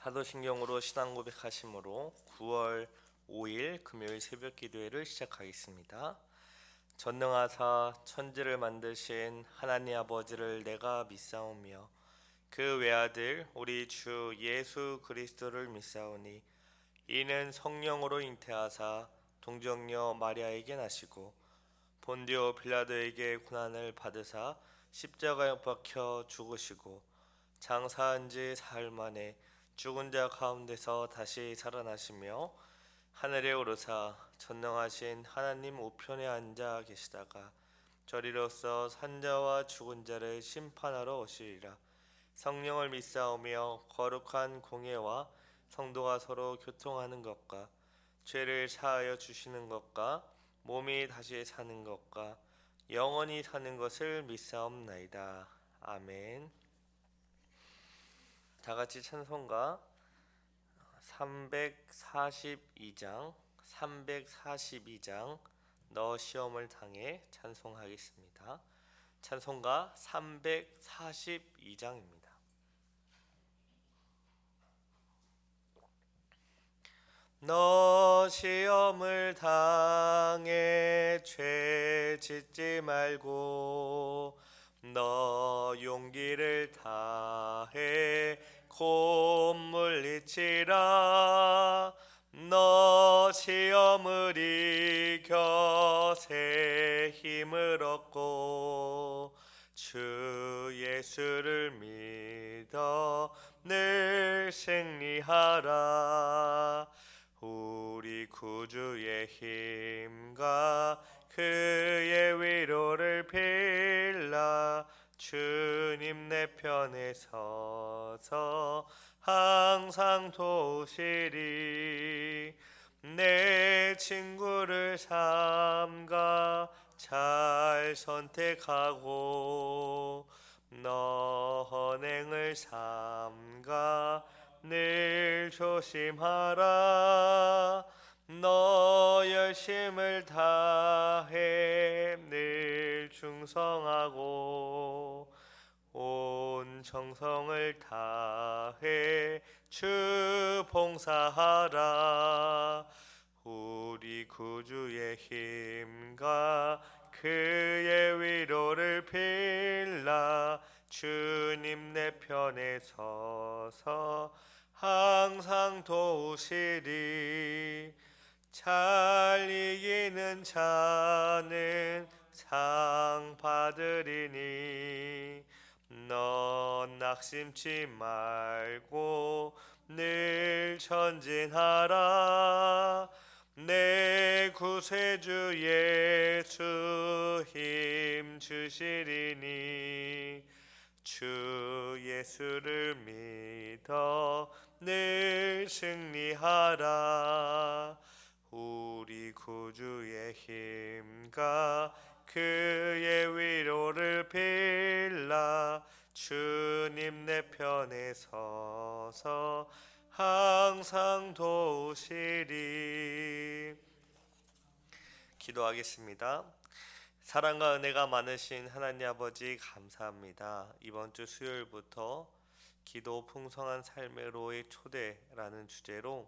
사도신경으로 신앙 고백하심으로 9월 5일 금요일 새벽 기도회를 시작하겠습니다. 전능하사 천지를 만드신 하나님 아버지를 내가 믿사오며 그 외아들 우리 주 예수 그리스도를 믿사오니 이는 성령으로 잉태하사 동정녀 마리아에게 나시고 본디오 빌라도에게 고난을 받으사 십자가에 못 박혀 죽으시고 장사한 지 사흘 만에 죽은 자 가운데서 다시 살아나시며 하늘에 오르사 전능하신 하나님 우편에 앉아 계시다가 저리로서 산자와 죽은 자를 심판하러 오시리라. 성령을 믿사오며 거룩한 공예와 성도가 서로 교통하는 것과 죄를 사하여 주시는 것과 몸이 다시 사는 것과 영원히 사는 것을 믿사옵나이다. 아멘. 다 같이 찬송가 342장 너 시험을 당해 찬송하겠습니다. 찬송가 342장입니다. 너 시험을 당해 죄 짓지 말고 너 용기를 다해 곧 물리치라. 너 시험을 이겨 새 힘을 얻고 주 예수를 믿어 늘 승리하라. 우리 구주의 힘과 그의 위로를 빌라. 주님 내 편에 서서 항상 도우시리. 내 친구를 삼가 잘 선택하고 너 헌행을 삼가 늘 조심하라. 너 열심을 다해 늘 충성하고 온 정성을 다해 주 봉사하라. 우리 구주의 힘과 그의 위로를 빌라. 주님 내 편에 서서 항상 도우시리. 잘 이기는 자는 상 받으리니 넌 낙심치 말고 늘 전진하라. 내 구세주 예수 힘 주시리니 주 예수를 믿어 늘 승리하라. 우리 구주의 힘과 그의 위로를 빌라. 주님 내 편에 서서 항상 도우시리. 기도하겠습니다. 사랑과 은혜가 많으신 하나님 아버지 감사합니다. 이번 주 수요일부터 기도 풍성한 삶의 로의 초대라는 주제로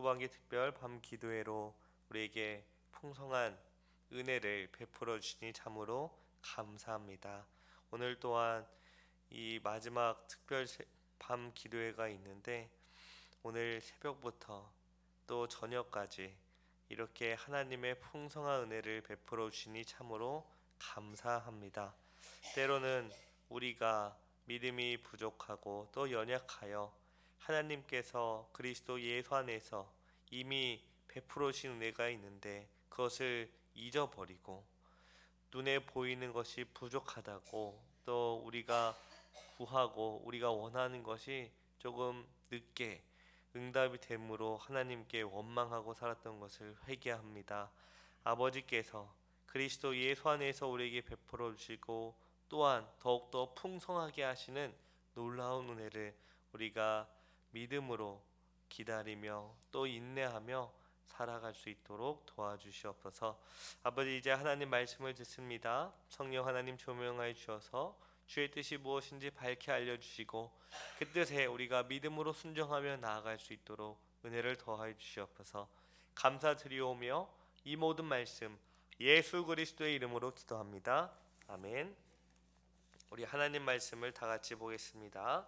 후반기 특별 밤 기도회로 우리에게 풍성한 은혜를 베풀어 주시니 참으로 감사합니다. 오늘 또한 이 마지막 특별 밤 기도회가 있는데 오늘 새벽부터 또 저녁까지 이렇게 하나님의 풍성한 은혜를 베풀어 주시니 참으로 감사합니다. 때로는 우리가 믿음이 부족하고 또 연약하여 하나님께서 그리스도 예수 안에서 이미 베풀어 주신 은혜가 있는데 그것을 잊어버리고 눈에 보이는 것이 부족하다고 또 우리가 구하고 우리가 원하는 것이 조금 늦게 응답이 되므로 하나님께 원망하고 살았던 것을 회개합니다. 아버지께서 그리스도 예수 안에서 우리에게 베풀어 주시고 또한 더욱더 풍성하게 하시는 놀라운 은혜를 우리가 믿음으로 기다리며 또 인내하며 살아갈 수 있도록 도와주시옵소서. 아버지, 이제 하나님 말씀을 듣습니다. 성령 하나님 조명하여 주셔서 주의 뜻이 무엇인지 밝히 알려주시고 그 뜻에 우리가 믿음으로 순종하며 나아갈 수 있도록 은혜를 더하여 주시옵소서. 감사드리오며 이 모든 말씀 예수 그리스도의 이름으로 기도합니다. 아멘. 우리 하나님 말씀을 다 같이 보겠습니다.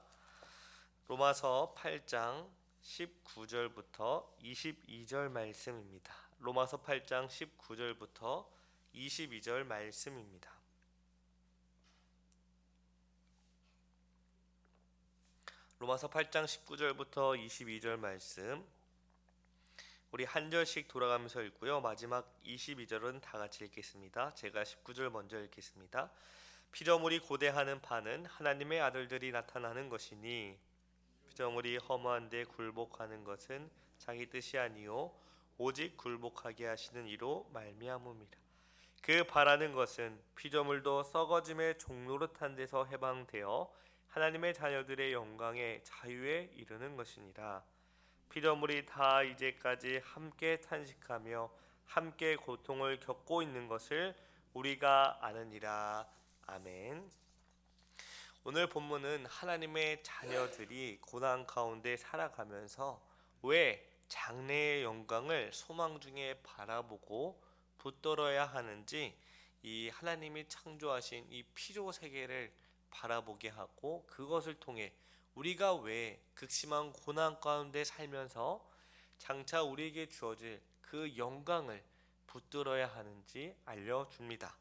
로마서 8장 19절부터 22절 말씀입니다. 로마서 8장 19절부터 22절 말씀입니다. 로마서 8장 19절부터 22절 말씀 우리 한 절씩 돌아가면서 읽고요. 마지막 22절은 다 같이 읽겠습니다. 제가 19절 먼저 읽겠습니다. 피조물이 고대하는 바는 하나님의 아들들이 나타나는 것이니 피조물이 허무한 데 굴복하는 것은 자기 뜻이 아니요 오직 굴복하게 하시는 이로 말미암음이라. 그 바라는 것은 피조물도 썩어짐의 종노릇한 데서 해방되어 하나님의 자녀들의 영광에 자유에 이르는 것이니라. 피조물이 다 이제까지 함께 탄식하며 함께 고통을 겪고 있는 것을 우리가 아느니라. 아멘. 오늘 본문은 하나님의 자녀들이 고난 가운데 살아가면서 왜 장래의 영광을 소망 중에 바라보고 붙들어야 하는지 이 하나님이 창조하신 이 피조 세계를 바라보게 하고 그것을 통해 우리가 왜 극심한 고난 가운데 살면서 장차 우리에게 주어질 그 영광을 붙들어야 하는지 알려줍니다.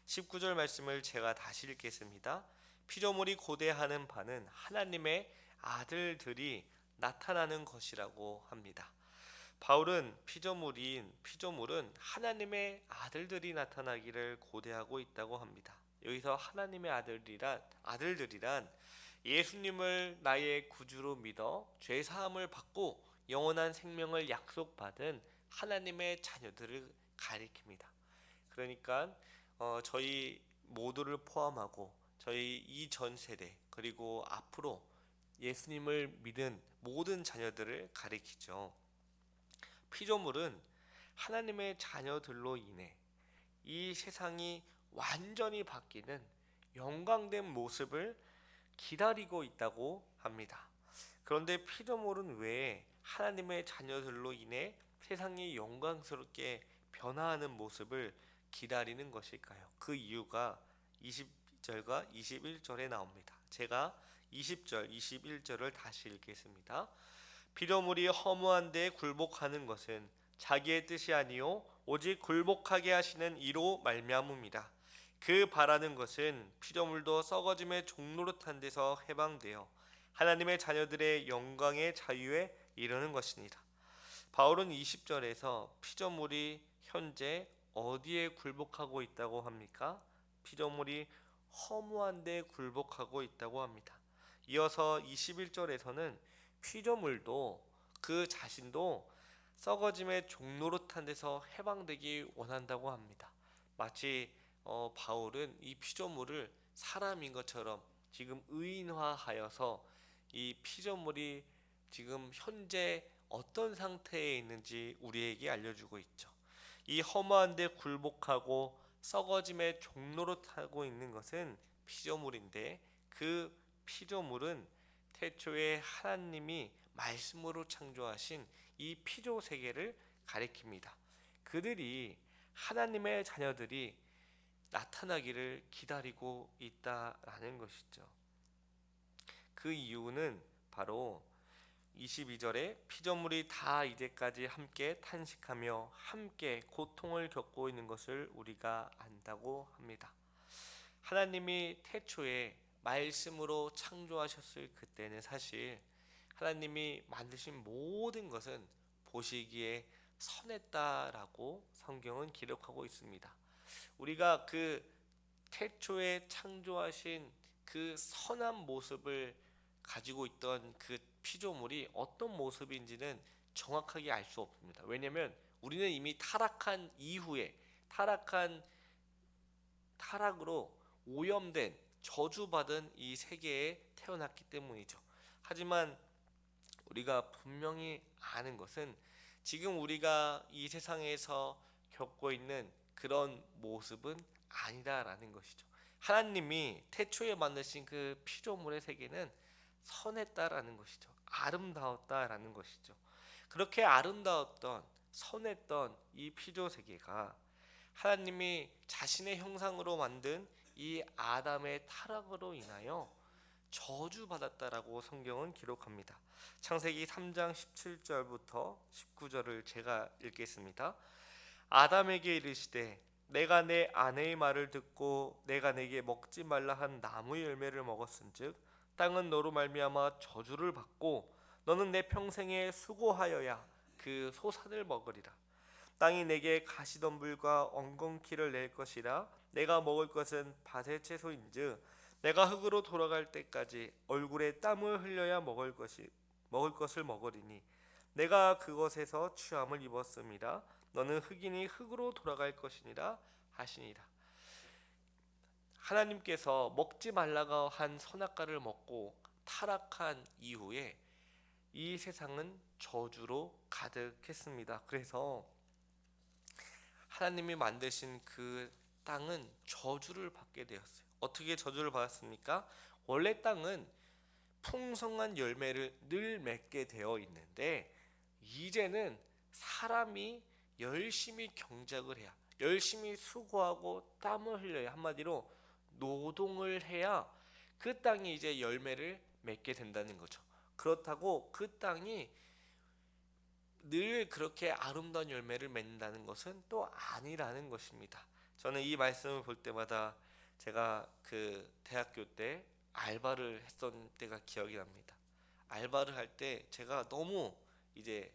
19절 말씀을 제가 다시 읽겠습니다. 피조물이 고대하는 바는 하나님의 아들들이 나타나는 것이라고 합니다. 바울은 피조물은 하나님의 아들들이 나타나기를 고대하고 있다고 합니다. 여기서 하나님의 아들들이란 예수님을 나의 구주로 믿어 죄 사함을 받고 영원한 생명을 약속받은 하나님의 자녀들을 가리킵니다. 그러니까 저희 모두를 포함하고 저희 이전 세대 그리고 앞으로 예수님을 믿은 모든 자녀들을 가리키죠. 피조물은 하나님의 자녀들로 인해 이 세상이 완전히 바뀌는 영광된 모습을 기다리고 있다고 합니다. 그런데 피조물은 왜 하나님의 자녀들로 인해 세상이 영광스럽게 변화하는 모습을 기다리는 것일까요? 그 이유가 20절과 21절에 나옵니다. 제가 20절, 21절을 다시 읽겠습니다. 피조물이 허무한 데 굴복하는 것은 자기의 뜻이 아니요 오직 굴복하게 하시는 이로 말미암음이라. 그 바라는 것은 피조물도 썩어짐의 종노릇한 데서 해방되어 하나님의 자녀들의 영광의 자유에 이르는 것이니라. 바울은 20절에서 피조물이 현재 어디에 굴복하고 있다고 합니까? 피조물이 허무한 데 굴복하고 있다고 합니다. 이어서 21절에서는 피조물도 그 자신도 썩어짐의 종노릇한 데서 해방되기 원한다고 합니다. 마치 바울은 이 피조물을 사람인 것처럼 지금 의인화하여서 이 피조물이 지금 현재 어떤 상태에 있는지 우리에게 알려주고 있죠. 이 허무한 데 굴복하고 썩어짐의 종노릇하고 있는 것은 피조물인데 그 피조물은 태초에 하나님이 말씀으로 창조하신 이 피조 세계를 가리킵니다. 그들이 하나님의 자녀들이 나타나기를 기다리고 있다라는 것이죠. 그 이유는 바로 22절에 피조물이 다 이제까지 함께 탄식하며 함께 고통을 겪고 있는 것을 우리가 안다고 합니다. 하나님이 태초에 말씀으로 창조하셨을 그때는 사실 하나님이 만드신 모든 것은 보시기에 선했다라고 성경은 기록하고 있습니다. 우리가 그 태초에 창조하신 그 선한 모습을 가지고 있던 그 피조물이 어떤 모습인지는 정확하게 알 수 없습니다. 왜냐하면 우리는 이미 타락한 이후에 타락으로 오염된 저주받은 이 세계에 태어났기 때문이죠. 하지만 우리가 분명히 아는 것은 지금 우리가 이 세상에서 겪고 있는 그런 모습은 아니다라는 것이죠. 하나님이 태초에 만드신 그 피조물의 세계는 선했다라는 것이죠. 아름다웠다라는 것이죠. 그렇게 아름다웠던 선했던 이 피조 세계가 하나님이 자신의 형상으로 만든 이 아담의 타락으로 인하여 저주받았다라고 성경은 기록합니다. 창세기 3장 17절부터 19절을 제가 읽겠습니다. 아담에게 이르시되 내가 내 아내의 말을 듣고 내가 내게 먹지 말라 한 나무의 열매를 먹었은즉 땅은 너로 말미암아 저주를 받고 너는 내 평생에 수고하여야 그 소산을 먹으리라. 땅이 내게 가시덤불과 엉겅퀴를 낼 것이라. 내가 먹을 것은 밭의 채소인즉 내가 흙으로 돌아갈 때까지 얼굴에 땀을 흘려야 먹을 것을 먹으리니 내가 그것에서 취함을 입었음이라. 너는 흙이니 흙으로 돌아갈 것이니라 하시니라. 하나님께서 먹지 말라고 한 선악과를 먹고 타락한 이후에 이 세상은 저주로 가득했습니다. 그래서 하나님이 만드신 그 땅은 저주를 받게 되었어요. 어떻게 저주를 받았습니까? 원래 땅은 풍성한 열매를 늘 맺게 되어 있는데 이제는 사람이 열심히 경작을 해야, 열심히 수고하고 땀을 흘려야, 한마디로 노동을 해야 그 땅이 이제 열매를 맺게 된다는 거죠. 그렇다고 그 땅이 늘 그렇게 아름다운 열매를 맺는다는 것은 또 아니라는 것입니다. 저는 이 말씀을 볼 때마다 제가 그 대학교 때 알바를 했던 때가 기억이 납니다. 알바를 할 때 제가 너무 이제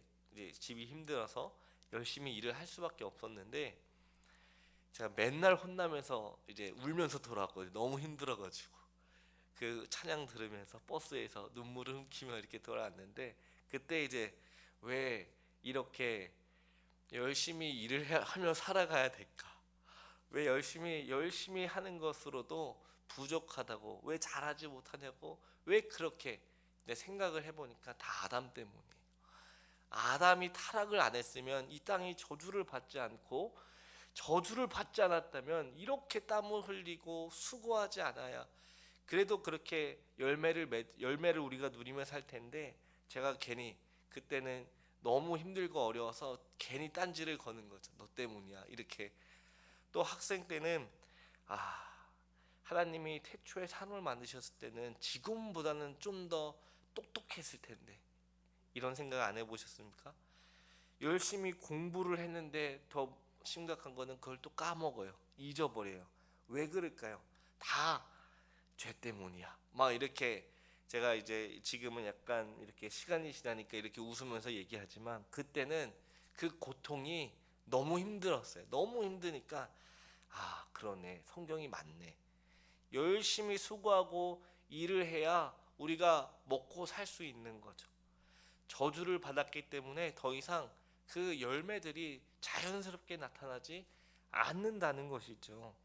집이 힘들어서 열심히 일을 할 수밖에 없었는데 제가 맨날 혼나면서 이제 울면서 돌아왔거든요. 너무 힘들어가지고 그 찬양 들으면서 버스에서 눈물을 훔치며 이렇게 돌아왔는데 그때 이제 왜 이렇게 열심히 일을 하며 살아가야 될까? 왜 열심히 하는 것으로도 부족하다고, 왜 잘하지 못하냐고, 왜 그렇게 내 생각을 해보니까 다 아담 때문이에요. 아담이 타락을 안 했으면 이 땅이 저주를 받지 않고, 저주를 받지 않았다면 이렇게 땀을 흘리고 수고하지 않아야 그래도 그렇게 열매를 우리가 누리며 살 텐데, 제가 괜히 그때는 너무 힘들고 어려워서 괜히 딴지를 거는 거죠. 너 때문이야 이렇게. 또 학생 때는 하나님이 태초에 사람을 만드셨을 때는 지금보다는 좀 더 똑똑했을 텐데, 이런 생각 안 해보셨습니까? 열심히 공부를 했는데 더 심각한 거는 그걸 또 까먹어요. 잊어버려요. 왜 그럴까요? 다 죄 때문이야. 막 이렇게 제가 이제 지금은 약간 이렇게 시간이 지나니까 이렇게 웃으면서 얘기하지만 그때는 그 고통이 너무 힘들었어요. 너무 힘드니까 그러네. 성경이 맞네. 열심히 수고하고 일을 해야 우리가 먹고 살 수 있는 거죠. 저주를 받았기 때문에 더 이상 그 열매들이 자연스럽게 나타나지 않는다는 것이죠.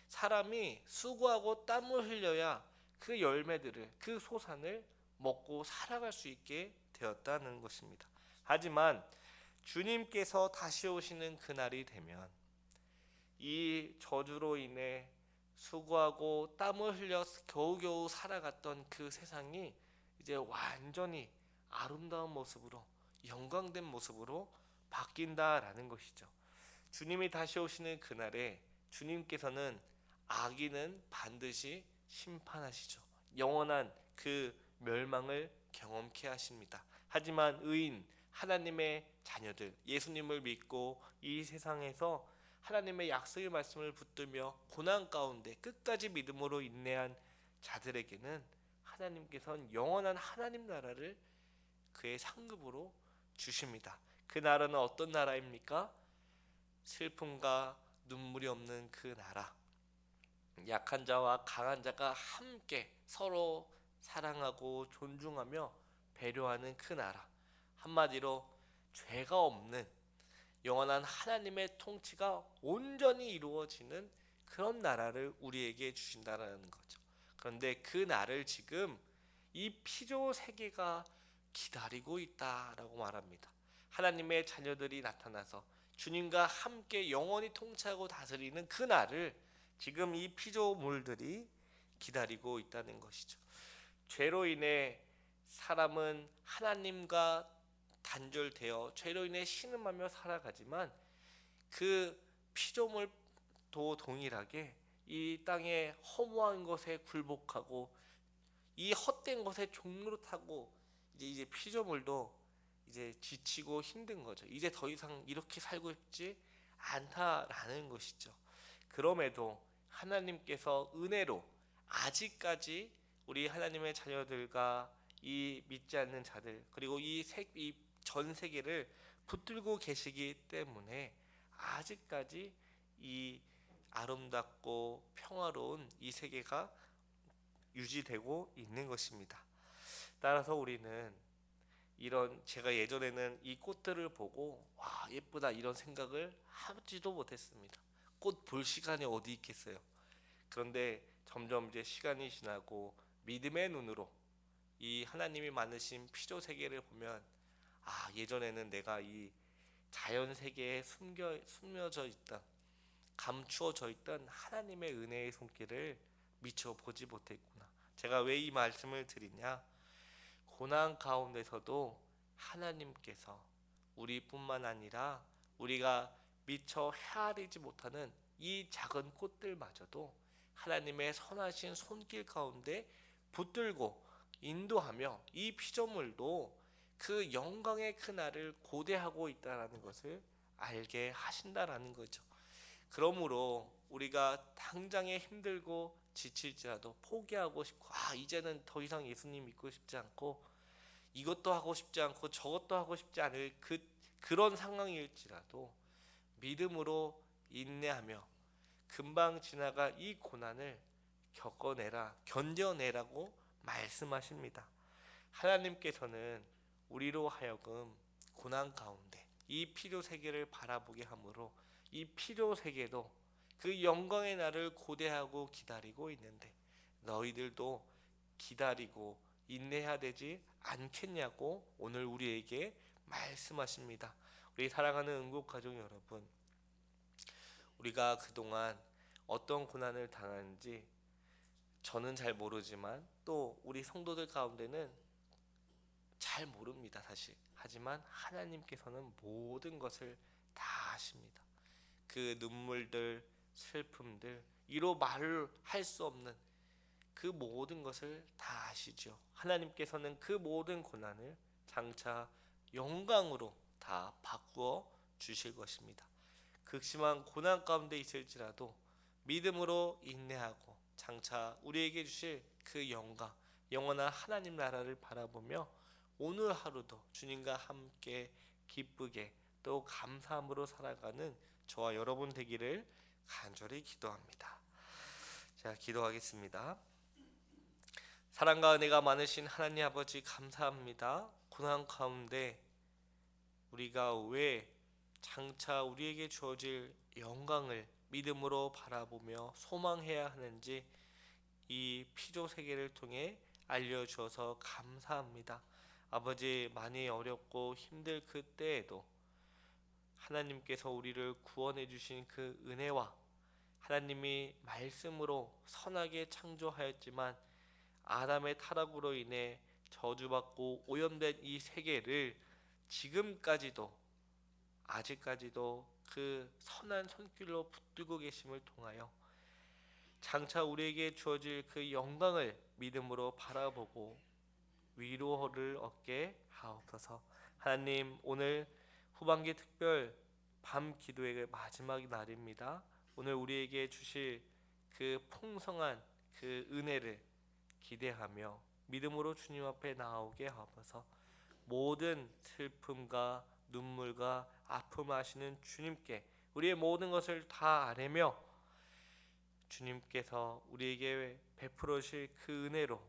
사람이 수고하고 땀을 흘려야 그 열매들을, 그 소산을 먹고 살아갈 수 있게 되었다는 것입니다. 하지만 주님께서 다시 오시는 그날이 되면 이 저주로 인해 수고하고 땀을 흘려 겨우겨우 살아갔던 그 세상이 이제 완전히 아름다운 모습으로, 영광된 모습으로 바뀐다라는 것이죠. 주님이 다시 오시는 그날에 주님께서는 악인은 반드시 심판하시죠. 영원한 그 멸망을 경험케 하십니다. 하지만 의인, 하나님의 자녀들, 예수님을 믿고 이 세상에서 하나님의 약속의 말씀을 붙들며 고난 가운데 끝까지 믿음으로 인내한 자들에게는 하나님께서는 영원한 하나님 나라를 그의 상급으로 주십니다. 그 나라는 어떤 나라입니까? 슬픔과 눈물이 없는 그 나라. 약한 자와 강한 자가 함께 서로 사랑하고 존중하며 배려하는 그 나라. 한마디로 죄가 없는 영원한 하나님의 통치가 온전히 이루어지는 그런 나라를 우리에게 주신다라는 거죠. 그런데 그 날을 지금 이 피조 세계가 기다리고 있다라고 말합니다. 하나님의 자녀들이 나타나서 주님과 함께 영원히 통치하고 다스리는 그 날을 지금 이 피조물들이 기다리고 있다는 것이죠. 죄로 인해 사람은 하나님과 단절되어 죄로 인해 신음하며 살아가지만 그 피조물도 동일하게 이 땅의 허무한 것에 굴복하고 이 헛된 것에 종로를 타고 이제 피조물도 이제 지치고 힘든 거죠. 이제 더 이상 이렇게 살고 싶지 않다라는 것이죠. 그럼에도 하나님께서 은혜로 아직까지 우리 하나님의 자녀들과 이 믿지 않는 자들 그리고 이 전 세계를 붙들고 계시기 때문에 아직까지 이 아름답고 평화로운 이 세계가 유지되고 있는 것입니다. 따라서 우리는 이런 제가 예전에는 이 꽃들을 보고 와 예쁘다 이런 생각을 하지도 못했습니다. 꽃 볼 시간이 어디 있겠어요. 그런데 점점 이제 시간이 지나고 믿음의 눈으로 이 하나님이 만드신 피조 세계를 보면 아 예전에는 내가 이 자연 세계에 숨겨져 있던 감추어져 있던 하나님의 은혜의 손길을 미처 보지 못했구나. 제가 왜 이 말씀을 드리냐? 고난 가운데서도 하나님께서 우리뿐만 아니라 우리가 미처 헤아리지 못하는 이 작은 꽃들마저도 하나님의 선하신 손길 가운데 붙들고 인도하며 이 피조물도 그 영광의 그날을 고대하고 있다라는 것을 알게 하신다라는 거죠. 그러므로 우리가 당장에 힘들고 지칠지라도 포기하고 싶고 이제는 더 이상 예수님 믿고 싶지 않고 이것도 하고 싶지 않고 저것도 하고 싶지 않을 그런 상황일지라도 믿음으로 인내하며 금방 지나갈 이 고난을 견뎌내라고 말씀하십니다. 하나님께서는 우리로 하여금 고난 가운데 이 필요 세계를 바라보게 하므로 이 필요 세계도 그 영광의 날을 고대하고 기다리고 있는데 너희들도 기다리고 인내해야 되지 않겠냐고 오늘 우리에게 말씀하십니다. 우리 사랑하는 응급가족 여러분, 우리가 그동안 어떤 고난을 당하는지 저는 잘 모르지만 또 우리 성도들 가운데는 잘 모릅니다 사실. 하지만 하나님께서는 모든 것을 다 아십니다. 그 눈물들, 슬픔들, 이로 말을 할 수 없는 그 모든 것을 다 아시죠. 하나님께서는 그 모든 고난을 장차 영광으로 다 바꾸어 주실 것입니다. 극심한 고난 가운데 있을지라도 믿음으로 인내하고 장차 우리에게 주실 그 영광, 영원한 하나님 나라를 바라보며 오늘 하루도 주님과 함께 기쁘게 또 감사함으로 살아가는 저와 여러분 되기를 간절히 기도합니다. 자, 기도하겠습니다. 사랑과 은혜가 많으신 하나님 아버지 감사합니다. 고난 가운데 우리가 왜 장차 우리에게 주어질 영광을 믿음으로 바라보며 소망해야 하는지 이 피조 세계를 통해 알려주어서 감사합니다. 아버지, 많이 어렵고 힘들 그때에도 하나님께서 우리를 구원해 주신 그 은혜와 하나님이 말씀으로 선하게 창조하였지만 아담의 타락으로 인해 저주받고 오염된 이 세계를 지금까지도 아직까지도 그 선한 손길로 붙들고 계심을 통하여 장차 우리에게 주어질 그 영광을 믿음으로 바라보고 위로를 얻게 하옵소서. 하나님, 오늘 후반기 특별 밤 기도의 마지막 날입니다. 오늘 우리에게 주실 그 풍성한 그 은혜를 기대하며 믿음으로 주님 앞에 나오게 하옵소서. 모든 슬픔과 눈물과 아픔 하시는 주님께 우리의 모든 것을 다 아뢰며 주님께서 우리에게 베풀어 주실 그 은혜로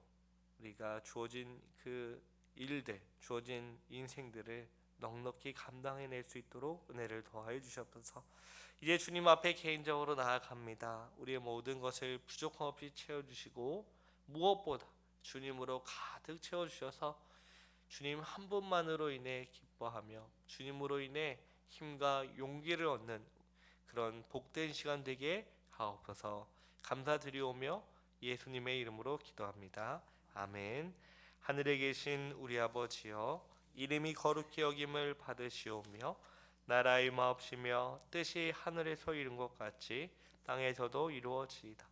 우리가 주어진 그 일들, 주어진 인생들을 넉넉히 감당해낼 수 있도록 은혜를 더하여 주시옵소서. 이제 주님 앞에 개인적으로 나아갑니다. 우리의 모든 것을 부족함 없이 채워주시고 무엇보다 주님으로 가득 채워주셔서 주님 한 분만으로 인해 기뻐하며 주님으로 인해 힘과 용기를 얻는 그런 복된 시간 되게 하옵소서. 감사드리오며 예수님의 이름으로 기도합니다. 아멘. 하늘에 계신 우리 아버지여, 이름이 거룩히 여김을 받으시오며 나라의 마옵시며 뜻이 하늘에서 이룬 것 같이 땅에서도 이루어지이다.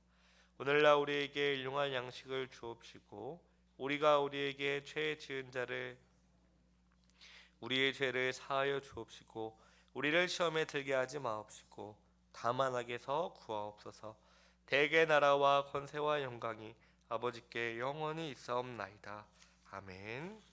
오늘날 우리에게 일용할 양식을 주옵시고 우리가 우리에게 죄 지은 자를 우리의 죄를 사하여 주옵시고 우리를 시험에 들게 하지 마옵시고 다만 악에서 구하옵소서. 대개 나라와 권세와 영광이 아버지께 영원히 있사옵나이다. 아멘.